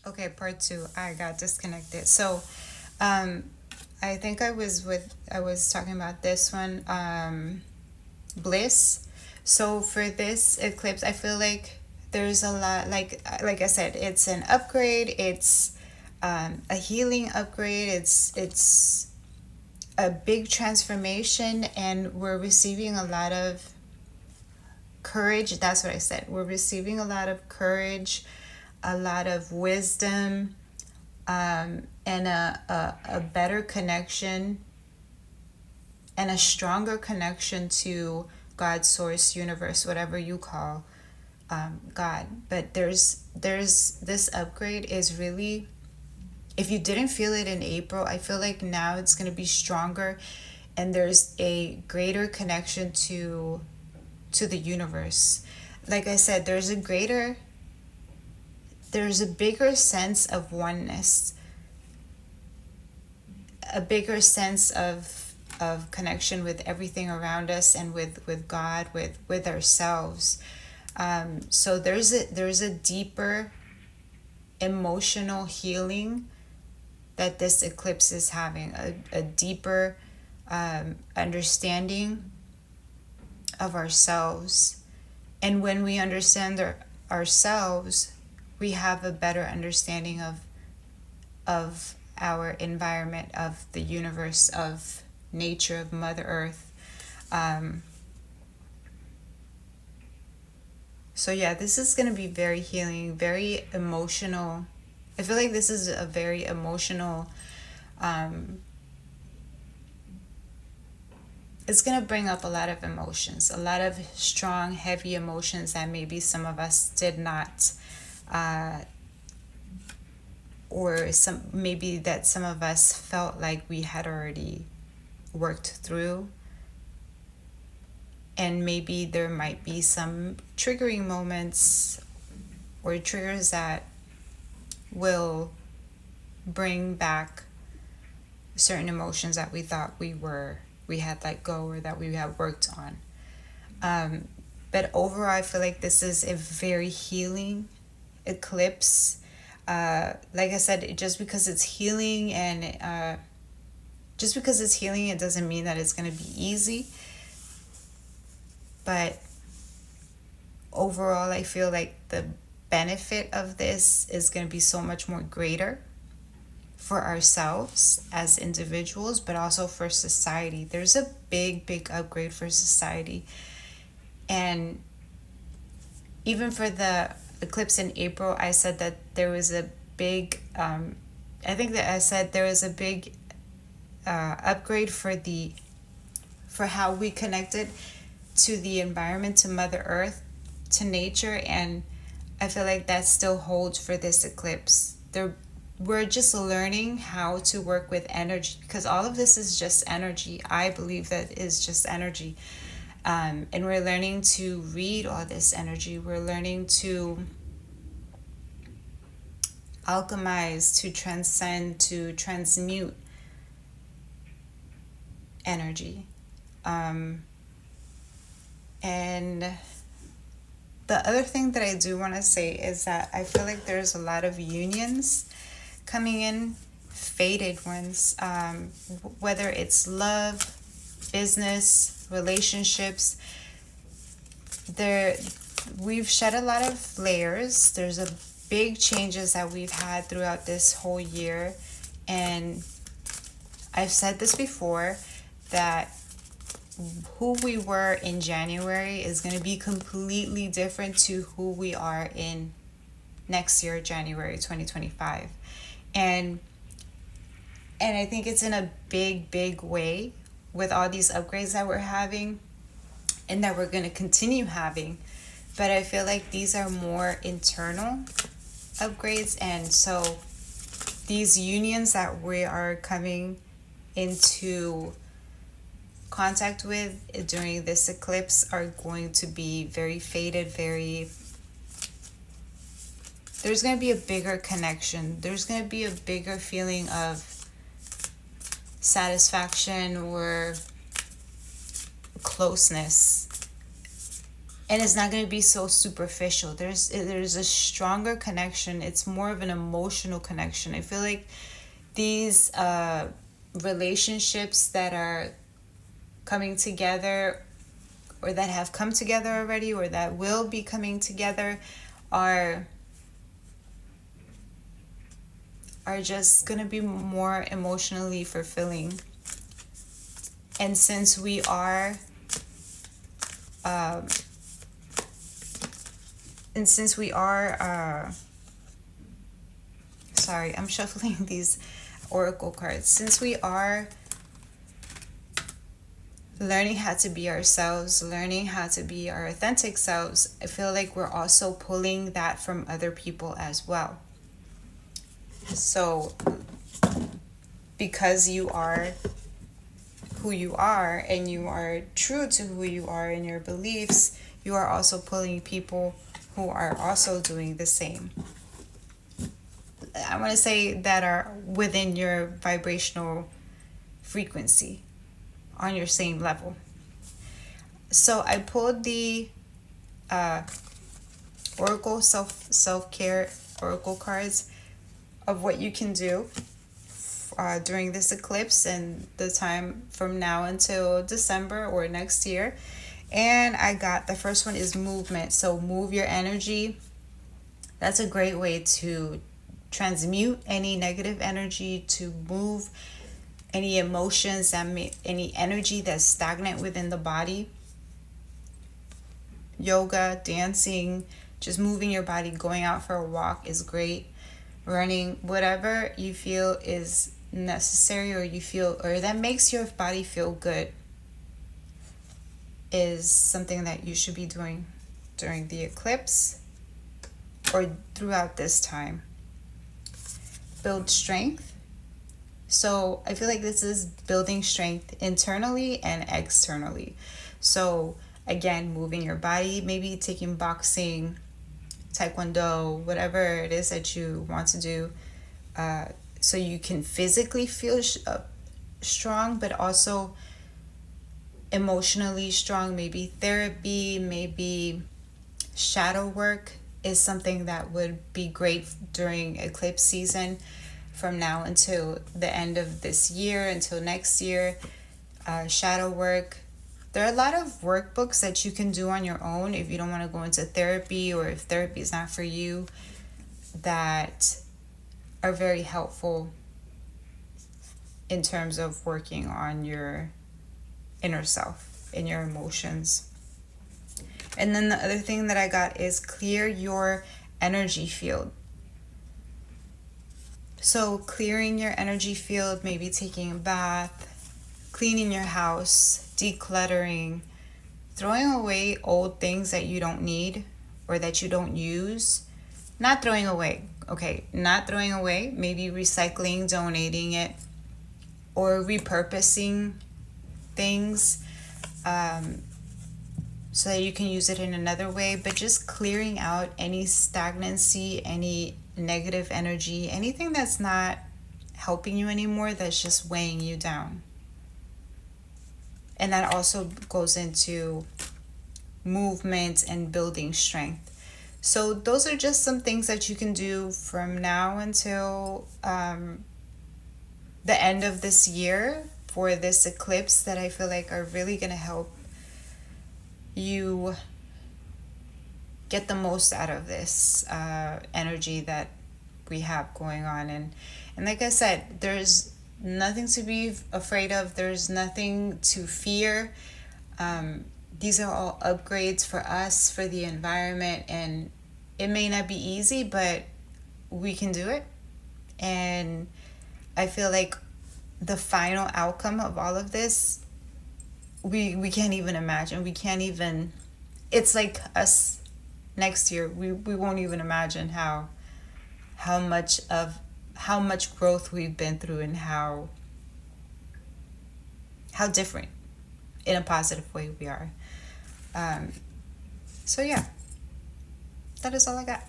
Okay, part two. I got disconnected. So, um, I think I was talking about this one, bliss. So for this eclipse, I feel like there's a lot, like I said, it's an upgrade. It's a healing upgrade. It's a big transformation, and we're receiving a lot of courage. That's what I said. We're receiving a lot of courage, a lot of wisdom, and a better connection and a stronger connection to God, source, universe, whatever you call God. But there's this upgrade is really, if you didn't feel it in April, I feel like now it's going to be stronger, and there's a greater connection to the universe. Like I said, there's a bigger sense of oneness, a bigger sense of connection with everything around us, and with God, with ourselves. So there's a deeper emotional healing that this eclipse is having, a deeper understanding of ourselves. And when we understand ourselves, we have a better understanding of our environment, of the universe, of nature, of Mother Earth. Um, so yeah, this is going to be very healing, very emotional. I feel like this is a very emotional. Um, it's going to bring up a lot of emotions, a lot of strong, heavy emotions that maybe some of us did not, uh, or some maybe that some of us felt like we had already worked through. And maybe there might be some triggering moments or triggers that will bring back certain emotions that we thought we had let go, or that we had worked on. Um, but overall, I feel like this is a very healing eclipse. Like I said, just because it's healing, and just because it's healing, it doesn't mean that it's going to be easy. But overall, I feel like the benefit of this is going to be so much more greater for ourselves as individuals, but also for society. There's a big upgrade for society. And even for the eclipse in April, I said that there was a big, I think that I said there was a big upgrade for how we connected to the environment, to Mother Earth, to nature. And I feel like that still holds for this eclipse. We're just learning how to work with energy, because all of this is just energy. I believe that is just energy. And we're learning to read all this energy. We're learning to alchemize, to transcend, to transmute energy. And the other thing that I do want to say is that I feel like there's a lot of unions coming in, faded ones, whether it's love, business, relationships. There, we've shed a lot of layers. There's a big changes that we've had throughout this whole year, and I've said this before, that who we were in January is going to be completely different to who we are in next year, January 2025. And I think it's in a big way, with all these upgrades that we're having and that we're going to continue having. But I feel like these are more internal upgrades. And so these unions that we are coming into contact with during this eclipse are going to be very faded, there's going to be a bigger connection. There's going to be a bigger feeling of satisfaction or closeness and it's not going to be so superficial. There's a stronger connection. It's more of an emotional connection. I feel like these relationships that are coming together, or that have come together already, or that will be coming together, are just going to be more emotionally fulfilling. And since we are um, sorry, I'm shuffling these oracle cards. Since we are learning how to be ourselves, learning how to be our authentic selves, I feel like we're also pulling that from other people as well. So because you are who you are, and you are true to who you are and your beliefs, you are also pulling people who are also doing the same. I want to say that are within your vibrational frequency, on your same level. So I pulled the Oracle self-care Oracle cards of what you can do during this eclipse and the time from now until December or next year. And I got the first one is movement. So move your energy. That's a great way to transmute any negative energy, to move any emotions any energy that's stagnant within the body. Yoga, dancing, just moving your body, going out for a walk is great. Running, whatever you feel is necessary, or that makes your body feel good, is something that you should be doing during the eclipse or throughout this time. Build strength. So I feel like this is building strength internally and externally. So again, moving your body, maybe taking boxing, taekwondo, whatever it is that you want to do, so you can physically feel strong, but also emotionally strong. Maybe therapy, maybe shadow work is something that would be great during eclipse season, from now until the end of this year, until next year. Shadow work. There are a lot of workbooks that you can do on your own if you don't want to go into therapy, or if therapy is not for you, that are very helpful in terms of working on your inner self and your emotions. And then the other thing that I got is clear your energy field. So clearing your energy field, maybe taking a bath, cleaning your house, decluttering, throwing away old things that you don't need or that you don't use. Not throwing away, okay, not throwing away, maybe recycling, donating it, or repurposing things so that you can use it in another way, but just clearing out any stagnancy, any negative energy, anything that's not helping you anymore, that's just weighing you down. And that also goes into movement and building strength. So those are just some things that you can do from now until the end of this year for this eclipse, that I feel like are really going to help you get the most out of this energy that we have going on. And like I said, there's nothing to be afraid of. There's nothing to fear. These are all upgrades for us, for the environment, and it may not be easy, but we can do it. And I feel like the final outcome of all of this, we can't even imagine. We can't even, it's like us next year. We won't even imagine how much growth we've been through, and how different in a positive way we are. So yeah, that is all I got.